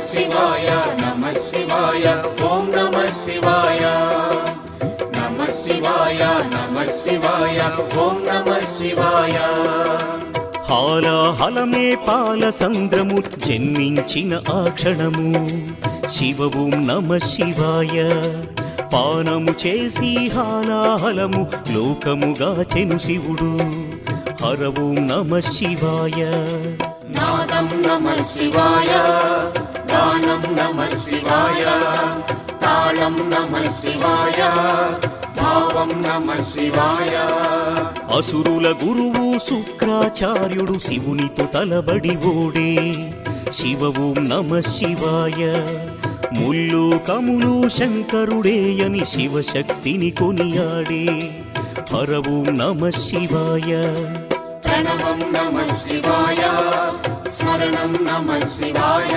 శివాయ నమః శివాయ ఓం నమః శివాయ నమః శివాయ నమః శివాయ ఓం నమః శివాయ హాలాహలమే పాల సంద్రము జన్మించిన ఆ క్షణము శివ ఓం నమః శివాయ పానము చేసి హాలాహలము లోకముగాచెను శివుడు హర ఓం నమః శివాయ నాదం నమః శివాయ గానం నమః శివాయ తాళం నమః శివాయ భావం నమః శివాయ అసురుల గురువు శుక్రాచార్యుడు శివునితో తలబడి ఓడే శివ ఓం నమః శివాయ ముల్లోకములు శంకరుడే అని శివశక్తిని కొనియాడే హర ఓం నమః శివాయ ప్రణవం నమః శివాయ స్మరణం నమః శివాయ